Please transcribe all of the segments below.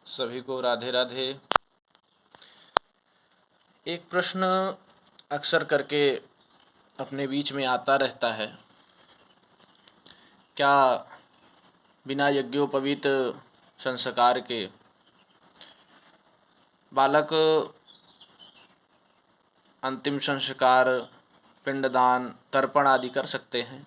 सभी को राधे राधे। एक प्रश्न अक्सर करके अपने बीच में आता रहता है, क्या बिना यज्ञोपवीत संस्कार के बालक अंतिम संस्कार, पिंडदान, तर्पण आदि कर सकते हैं?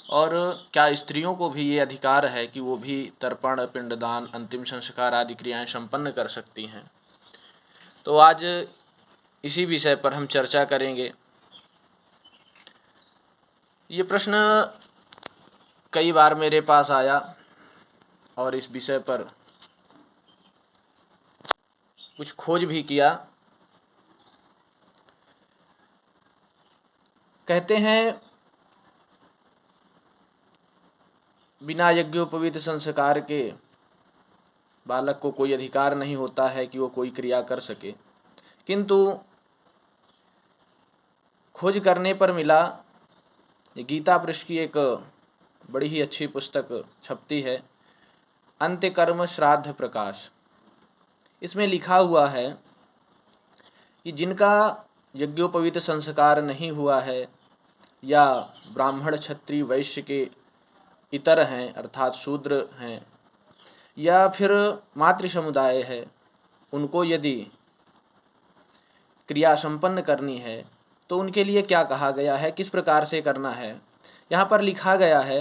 और क्या स्त्रियों को भी ये अधिकार है कि वो भी तर्पण, पिंडदान, अंतिम संस्कार आदि क्रियाएं संपन्न कर सकती हैं? तो आज इसी विषय पर हम चर्चा करेंगे। ये प्रश्न कई बार मेरे पास आया और इस विषय पर कुछ खोज भी किया। कहते हैं बिना यज्ञोपवीत संस्कार के बालक को कोई अधिकार नहीं होता है कि वो कोई क्रिया कर सके, किंतु खोज करने पर मिला, गीता पृष्ठ की एक बड़ी ही अच्छी पुस्तक छपती है, अंत्यकर्म श्राद्ध प्रकाश। इसमें लिखा हुआ है कि जिनका यज्ञोपवीत संस्कार नहीं हुआ है या ब्राह्मण, क्षत्रिय, वैश्य के इतर हैं अर्थात शूद्र हैं, या फिर मातृ समुदाय है, उनको यदि क्रिया संपन्न करनी है तो उनके लिए क्या कहा गया है, किस प्रकार से करना है। यहाँ पर लिखा गया है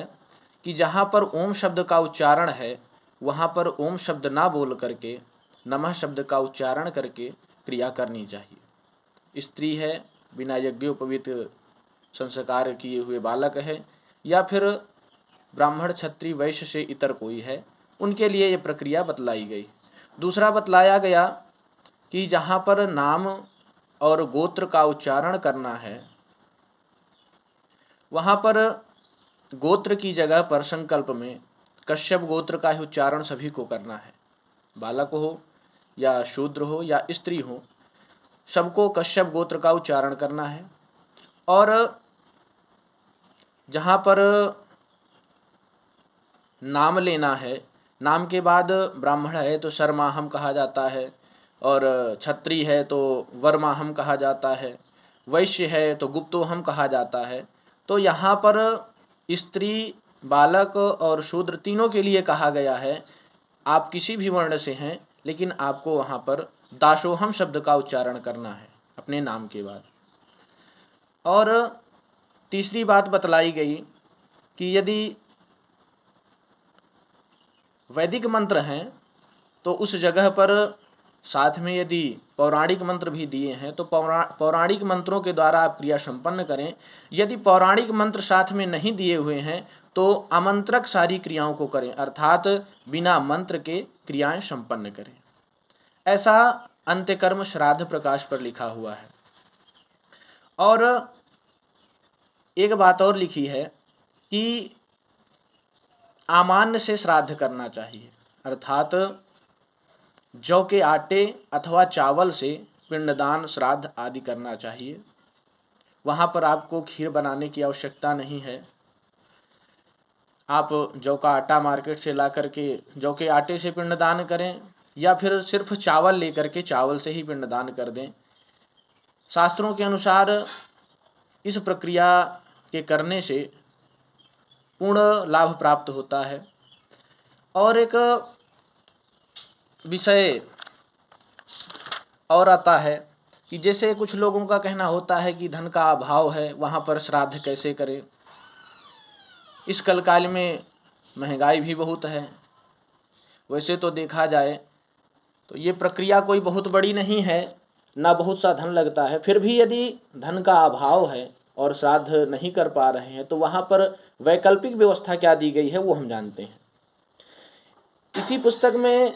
कि जहाँ पर ओम शब्द का उच्चारण है वहाँ पर ओम शब्द ना बोल करके नमः शब्द का उच्चारण करके क्रिया करनी चाहिए। स्त्री है, बिना यज्ञोपवीत संस्कार किए हुए बालक है, या फिर ब्राह्मण, क्षत्रिय, वैश्य से इतर कोई है, उनके लिए ये प्रक्रिया बतलाई गई। दूसरा बतलाया गया कि जहाँ पर नाम और गोत्र का उच्चारण करना है वहाँ पर गोत्र की जगह पर संकल्प में कश्यप गोत्र का ही उच्चारण सभी को करना है। बालक हो या शूद्र हो या स्त्री हो, सबको कश्यप गोत्र का उच्चारण करना है। और जहाँ पर नाम लेना है, नाम के बाद ब्राह्मण है तो शर्माहम कहा जाता है, और क्षत्रिय है तो वर्माहम कहा जाता है, वैश्य है तो गुप्तोहम कहा जाता है। तो यहाँ पर स्त्री, बालक और शूद्र तीनों के लिए कहा गया है, आप किसी भी वर्ण से हैं लेकिन आपको वहाँ पर दासोहम शब्द का उच्चारण करना है अपने नाम के बाद। और तीसरी बात बतलाई गई कि यदि वैदिक मंत्र हैं तो उस जगह पर साथ में यदि पौराणिक मंत्र भी दिए हैं तो पौराणिक मंत्रों के द्वारा आप क्रिया संपन्न करें। यदि पौराणिक मंत्र साथ में नहीं दिए हुए हैं तो आमंत्रक सारी क्रियाओं को करें, अर्थात बिना मंत्र के क्रियाएं संपन्न करें। ऐसा अंत्यकर्म श्राद्ध प्रकाश पर लिखा हुआ है। और एक बात और लिखी है कि आमान्य से श्राद्ध करना चाहिए, अर्थात जौ के आटे अथवा चावल से पिंडदान, श्राद्ध आदि करना चाहिए। वहाँ पर आपको खीर बनाने की आवश्यकता नहीं है। आप जौ का आटा मार्केट से ला करके जौ के आटे से पिंडदान करें, या फिर सिर्फ चावल लेकर के चावल से ही पिंडदान कर दें। शास्त्रों के अनुसार इस प्रक्रिया के करने से पूर्ण लाभ प्राप्त होता है। और एक विषय और आता है कि जैसे कुछ लोगों का कहना होता है कि धन का अभाव है, वहाँ पर श्राद्ध कैसे करें। इस कलकाल में महंगाई भी बहुत है। वैसे तो देखा जाए तो ये प्रक्रिया कोई बहुत बड़ी नहीं है, ना बहुत सा धन लगता है। फिर भी यदि धन का अभाव है और श्राद्ध नहीं कर पा रहे हैं तो वहाँ पर वैकल्पिक व्यवस्था क्या दी गई है वो हम जानते हैं। इसी पुस्तक में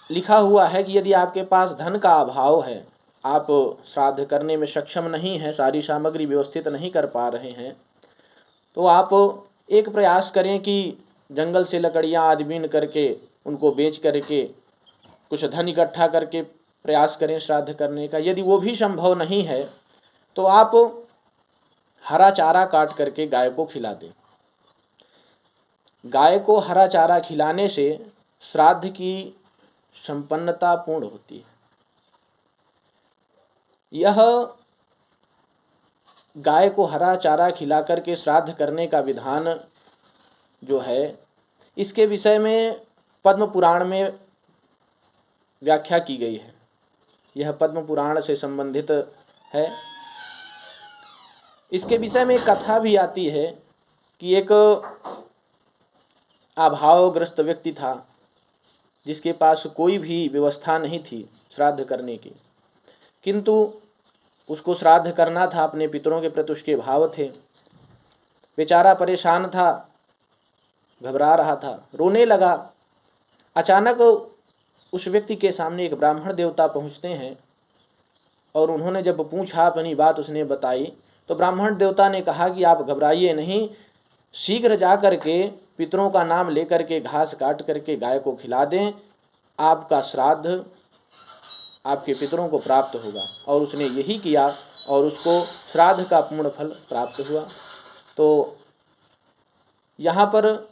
लिखा हुआ है कि यदि आपके पास धन का अभाव है, आप श्राद्ध करने में सक्षम नहीं हैं, सारी सामग्री व्यवस्थित नहीं कर पा रहे हैं, तो आप एक प्रयास करें कि जंगल से लकड़ियाँ आदि बीन करके उनको बेच करके कुछ धन इकट्ठा करके प्रयास करें श्राद्ध करने का। यदि वो भी संभव नहीं है तो आप हरा चारा काट करके गाय को खिला दें। गाय को हरा चारा खिलाने से श्राद्ध की संपन्नता पूर्ण होती है। यह गाय को हरा चारा खिला करके श्राद्ध करने का विधान जो है, इसके विषय में पद्म पुराण में व्याख्या की गई है। यह पद्म पुराण से संबंधित है। इसके विषय में कथा भी आती है कि एक अभावग्रस्त व्यक्ति था, जिसके पास कोई भी व्यवस्था नहीं थी श्राद्ध करने की, किंतु उसको श्राद्ध करना था, अपने पितरों के प्रति उसके भाव थे। बेचारा परेशान था, घबरा रहा था, रोने लगा। अचानक उस व्यक्ति के सामने एक ब्राह्मण देवता पहुँचते हैं और उन्होंने जब पूछा, अपनी बात उसने बताई, तो ब्राह्मण देवता ने कहा कि आप घबराइए नहीं, शीघ्र जा कर के पितरों का नाम लेकर के घास काट करके गाय को खिला दें, आपका श्राद्ध आपके पितरों को प्राप्त होगा। और उसने यही किया और उसको श्राद्ध का पूर्ण फल प्राप्त हुआ। तो यहाँ पर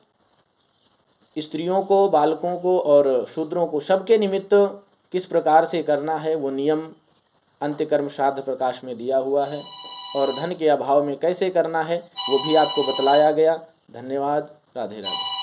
स्त्रियों को, बालकों को और शूद्रों को सबके निमित्त किस प्रकार से करना है, वो नियम अंत्यकर्म श्राद्ध प्रकाश में दिया हुआ है। और धन के अभाव में कैसे करना है वो भी आपको बतलाया गया। धन्यवाद। राधे राधे।